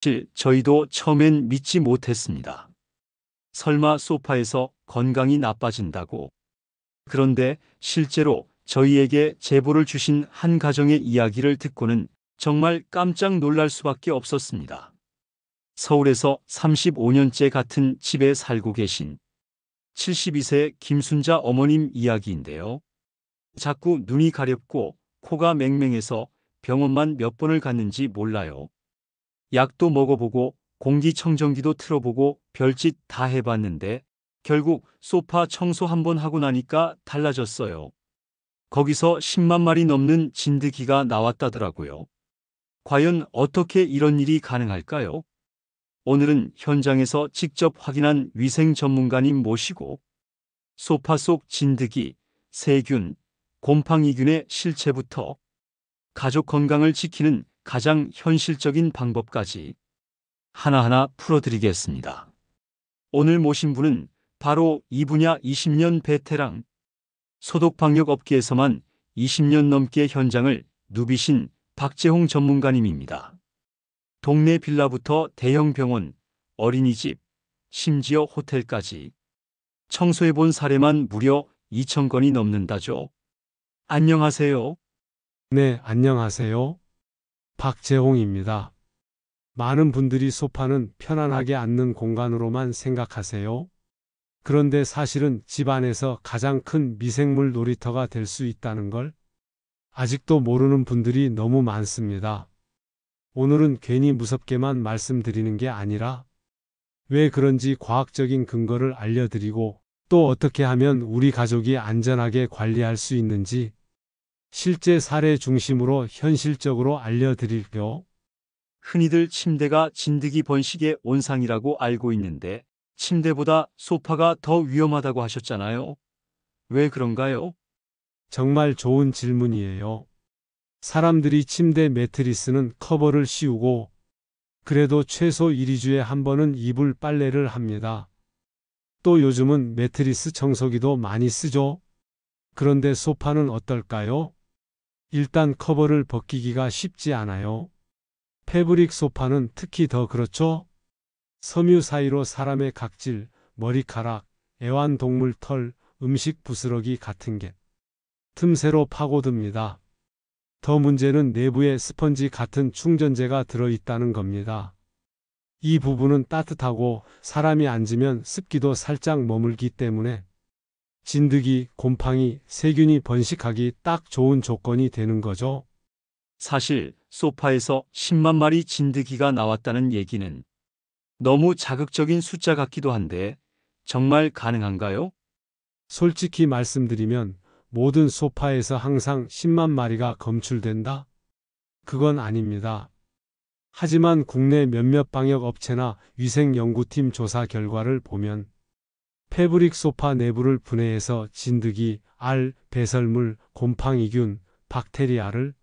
사실 저희도 처음엔 믿지 못했습니다. 설마 소파에서 건강이 나빠진다고. 그런데 실제로 저희에게 제보를 주신 한 가정의 이야기를 듣고는 정말 깜짝 놀랄 수밖에 없었습니다. 서울에서 35년째 같은 집에 살고 계신 72세 김순자 어머님 이야기인데요. 자꾸 눈이 가렵고 코가 맹맹해서 병원만 몇 번을 갔는지 몰라요. 약도 먹어보고 공기청정기도 틀어보고 별짓 다 해봤는데 결국 소파 청소 한번 하고 나니까 달라졌어요. 거기서 10만 마리 넘는 진드기가 나왔다더라고요. 과연 어떻게 이런 일이 가능할까요? 오늘은 현장에서 직접 확인한 위생 전문가님 모시고 소파 속 진드기, 세균, 곰팡이균의 실체부터 가족 건강을 지키는 가장 현실적인 방법까지 하나하나 풀어드리겠습니다. 오늘 모신 분은 바로 이 분야 20년 베테랑, 소독방역 업계에서만 20년 넘게 현장을 누비신 박재홍 전문가님입니다. 동네 빌라부터 대형 병원, 어린이집, 심지어 호텔까지 청소해본 사례만 무려 2,000건이 넘는다죠. 안녕하세요. 네, 안녕하세요. 박재홍입니다. 많은 분들이 소파는 편안하게 앉는 공간으로만 생각하세요. 그런데 사실은 집 안에서 가장 큰 미생물 놀이터가 될 수 있다는 걸 아직도 모르는 분들이 너무 많습니다. 오늘은 괜히 무섭게만 말씀드리는 게 아니라 왜 그런지 과학적인 근거를 알려드리고 또 어떻게 하면 우리 가족이 안전하게 관리할 수 있는지 실제 사례 중심으로 현실적으로 알려드릴게요. 흔히들 침대가 진드기 번식의 온상이라고 알고 있는데 침대보다 소파가 더 위험하다고 하셨잖아요. 왜 그런가요? 정말 좋은 질문이에요. 사람들이 침대 매트리스는 커버를 씌우고 그래도 최소 1~2주에 한 번은 이불 빨래를 합니다. 또 요즘은 매트리스 청소기도 많이 쓰죠. 그런데 소파는 어떨까요? 일단 커버를 벗기기가 쉽지 않아요. 패브릭 소파는 특히 더 그렇죠. 섬유 사이로 사람의 각질, 머리카락, 애완동물 털, 음식 부스러기 같은 게 틈새로 파고듭니다. 더 문제는 내부에 스펀지 같은 충전재가 들어있다는 겁니다. 이 부분은 따뜻하고 사람이 앉으면 습기도 살짝 머물기 때문에 진드기, 곰팡이, 세균이 번식하기 딱 좋은 조건이 되는 거죠. 사실 소파에서 10만 마리 진드기가 나왔다는 얘기는 너무 자극적인 숫자 같기도 한데 정말 가능한가요? 솔직히 말씀드리면 모든 소파에서 항상 10만 마리가 검출된다? 그건 아닙니다. 하지만 국내 몇몇 방역 업체나 위생연구팀 조사 결과를 보면 패브릭 소파 내부를 분해해서 진드기, 알, 배설물, 곰팡이균, 박테리아를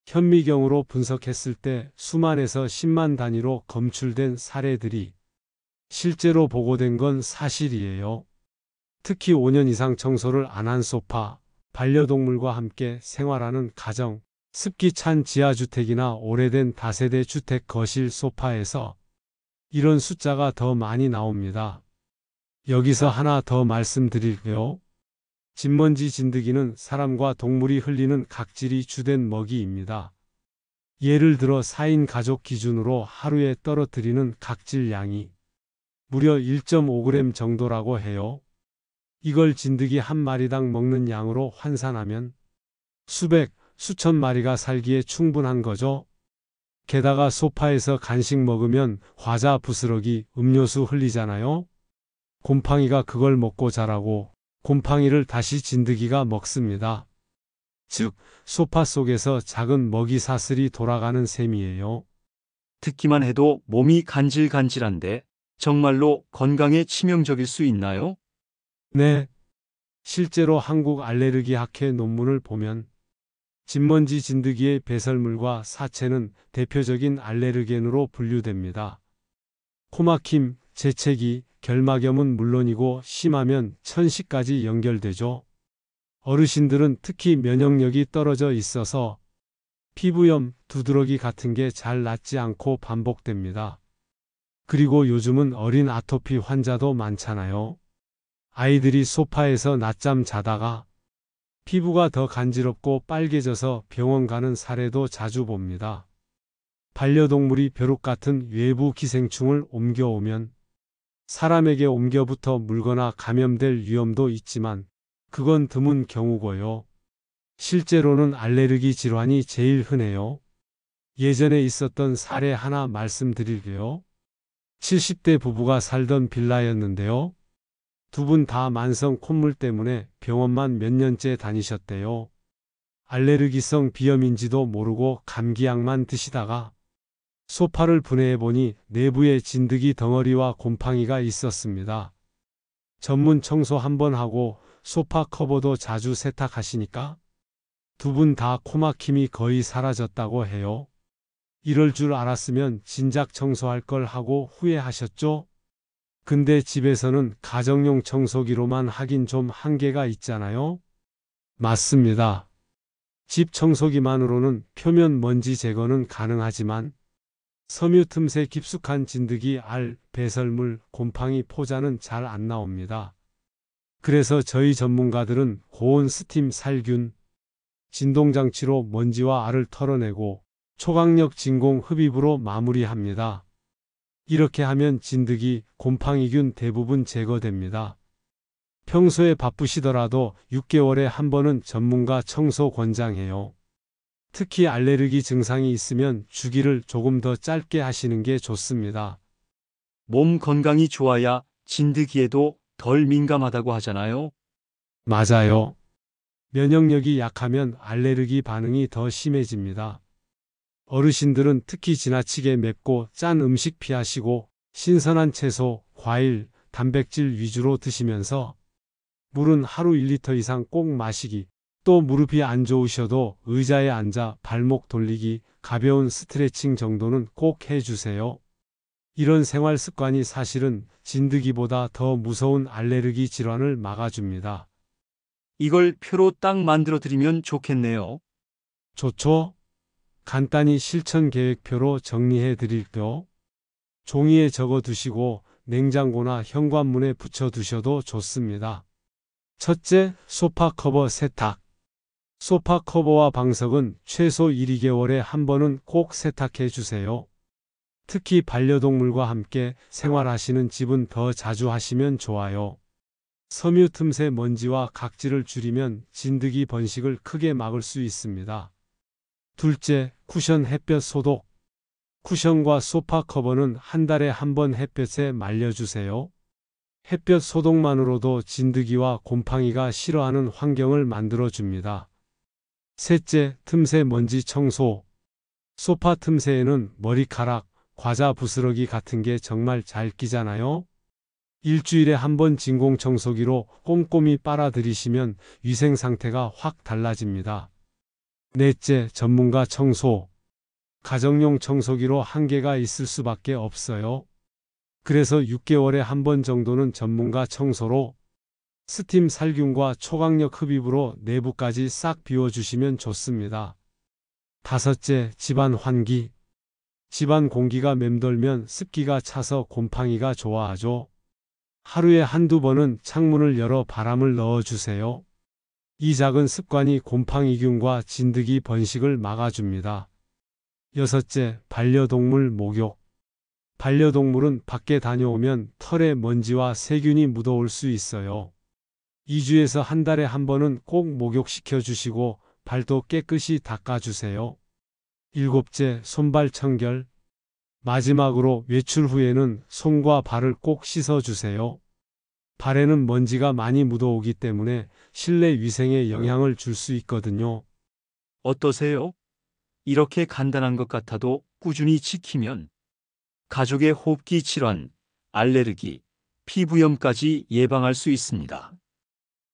현미경으로 분석했을 때 수만에서 10만 단위로 검출된 사례들이 실제로 보고된 건 사실이에요. 특히 5년 이상 청소를 안 한 소파, 반려동물과 함께 생활하는 가정, 습기 찬 지하주택이나 오래된 다세대 주택 거실 소파에서 이런 숫자가 더 많이 나옵니다. 여기서 하나 더 말씀드릴게요. 진먼지 진드기는 사람과 동물이 흘리는 각질이 주된 먹이입니다. 예를 들어 4인 가족 기준으로 하루에 떨어뜨리는 각질 양이 무려 1.5g 정도라고 해요. 이걸 진드기 한 마리당 먹는 양으로 환산하면 수백, 수천 마리가 살기에 충분한 거죠. 게다가 소파에서 간식 먹으면 과자 부스러기, 음료수 흘리잖아요. 곰팡이가 그걸 먹고 자라고 곰팡이를 다시 진드기가 먹습니다. 즉, 소파 속에서 작은 먹이 사슬이 돌아가는 셈이에요. 듣기만 해도 몸이 간질간질한데 정말로 건강에 치명적일 수 있나요? 네, 실제로 한국 알레르기 학회 논문을 보면 진먼지 진드기의 배설물과 사체는 대표적인 알레르겐으로 분류됩니다. 코막힘, 재채기, 결막염은 물론이고 심하면 천식까지 연결되죠. 어르신들은 특히 면역력이 떨어져 있어서 피부염, 두드러기 같은 게 잘 낫지 않고 반복됩니다. 그리고 요즘은 어린 아토피 환자도 많잖아요. 아이들이 소파에서 낮잠 자다가 피부가 더 간지럽고 빨개져서 병원 가는 사례도 자주 봅니다. 반려동물이 벼룩 같은 외부 기생충을 옮겨오면 사람에게 옮겨붙어 물거나 감염될 위험도 있지만 그건 드문 경우고요. 실제로는 알레르기 질환이 제일 흔해요. 예전에 있었던 사례 하나 말씀드릴게요. 70대 부부가 살던 빌라였는데요. 두 분 다 만성 콧물 때문에 병원만 몇 년째 다니셨대요. 알레르기성 비염인지도 모르고 감기약만 드시다가 소파를 분해해보니 내부에 진드기 덩어리와 곰팡이가 있었습니다. 전문 청소 한번 하고 소파 커버도 자주 세탁하시니까 두 분 다 코막힘이 거의 사라졌다고 해요. 이럴 줄 알았으면 진작 청소할 걸 하고 후회하셨죠? 근데 집에서는 가정용 청소기로만 하긴 좀 한계가 있잖아요? 맞습니다. 집 청소기만으로는 표면 먼지 제거는 가능하지만 섬유 틈새 깊숙한 진드기, 알, 배설물, 곰팡이 포자는 잘 안 나옵니다. 그래서 저희 전문가들은 고온 스팀 살균, 진동장치로 먼지와 알을 털어내고 초강력 진공 흡입으로 마무리합니다. 이렇게 하면 진드기, 곰팡이균 대부분 제거됩니다. 평소에 바쁘시더라도 6개월에 한 번은 전문가 청소 권장해요. 특히 알레르기 증상이 있으면 주기를 조금 더 짧게 하시는 게 좋습니다. 몸 건강이 좋아야 진드기에도 덜 민감하다고 하잖아요. 맞아요. 면역력이 약하면 알레르기 반응이 더 심해집니다. 어르신들은 특히 지나치게 맵고 짠 음식 피하시고 신선한 채소, 과일, 단백질 위주로 드시면서 물은 하루 1리터 이상 꼭 마시기, 또 무릎이 안 좋으셔도 의자에 앉아 발목 돌리기, 가벼운 스트레칭 정도는 꼭 해주세요. 이런 생활 습관이 사실은 진드기보다 더 무서운 알레르기 질환을 막아줍니다. 이걸 표로 딱 만들어 드리면 좋겠네요. 좋죠? 간단히 실천 계획표로 정리해 드릴게요. 종이에 적어 두시고 냉장고나 현관문에 붙여 두셔도 좋습니다. 첫째, 소파 커버 세탁. 소파 커버와 방석은 최소 1~2개월에 한 번은 꼭 세탁해 주세요. 특히 반려동물과 함께 생활하시는 집은 더 자주 하시면 좋아요. 섬유 틈새 먼지와 각질을 줄이면 진드기 번식을 크게 막을 수 있습니다. 둘째, 쿠션 햇볕 소독. 쿠션과 소파 커버는 한 달에 한 번 햇볕에 말려주세요. 햇볕 소독만으로도 진드기와 곰팡이가 싫어하는 환경을 만들어줍니다. 셋째, 틈새 먼지 청소. 소파 틈새에는 머리카락, 과자 부스러기 같은 게 정말 잘 끼잖아요. 일주일에 한 번 진공 청소기로 꼼꼼히 빨아들이시면 위생 상태가 확 달라집니다. 넷째, 전문가 청소. 가정용 청소기로 한계가 있을 수밖에 없어요. 그래서 6개월에 한 번 정도는 전문가 청소로 스팀 살균과 초강력 흡입으로 내부까지 싹 비워주시면 좋습니다. 다섯째, 집안 환기. 집안 공기가 맴돌면 습기가 차서 곰팡이가 좋아하죠. 하루에 한두 번은 창문을 열어 바람을 넣어주세요. 이 작은 습관이 곰팡이균과 진드기 번식을 막아줍니다. 여섯째, 반려동물 목욕. 반려동물은 밖에 다녀오면 털에 먼지와 세균이 묻어올 수 있어요. 2주에서 한 달에 한 번은 꼭 목욕시켜 주시고 발도 깨끗이 닦아주세요. 일곱째, 손발 청결. 마지막으로 외출 후에는 손과 발을 꼭 씻어주세요. 발에는 먼지가 많이 묻어오기 때문에 실내 위생에 영향을 줄 수 있거든요. 어떠세요? 이렇게 간단한 것 같아도 꾸준히 지키면 가족의 호흡기 질환, 알레르기, 피부염까지 예방할 수 있습니다.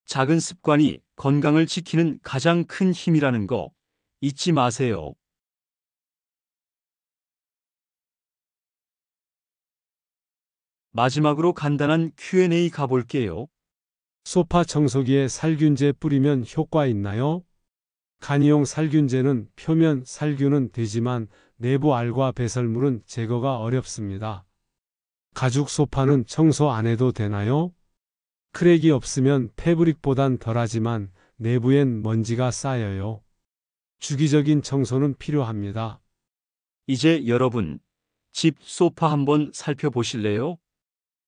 작은 습관이 건강을 지키는 가장 큰 힘이라는 거 잊지 마세요. 마지막으로 간단한 Q&A 가볼게요. 소파 청소기에 살균제 뿌리면 효과 있나요? 간이용 살균제는 표면 살균은 되지만 내부 알과 배설물은 제거가 어렵습니다. 가죽 소파는 청소 안 해도 되나요? 크랙이 없으면 패브릭보단 덜하지만 내부엔 먼지가 쌓여요. 주기적인 청소는 필요합니다. 이제 여러분, 집 소파 한번 살펴보실래요?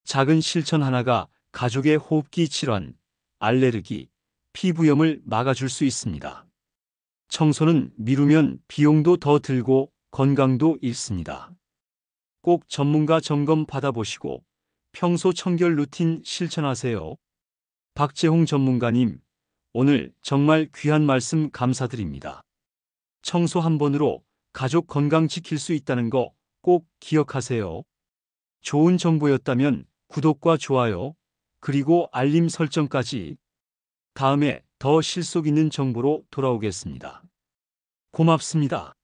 작은 실천 하나가 가족의 호흡기 질환, 알레르기, 피부염을 막아줄 수 있습니다. 청소는 미루면 비용도 더 들고 건강도 잃습니다. 꼭 전문가 점검 받아보시고 평소 청결 루틴 실천하세요. 박재홍 전문가님, 오늘 정말 귀한 말씀 감사드립니다. 청소 한 번으로 가족 건강 지킬 수 있다는 거 꼭 기억하세요. 좋은 정보였다면 구독과 좋아요, 그리고 알림 설정까지. 다음에 더 실속 있는 정보로 돌아오겠습니다. 고맙습니다.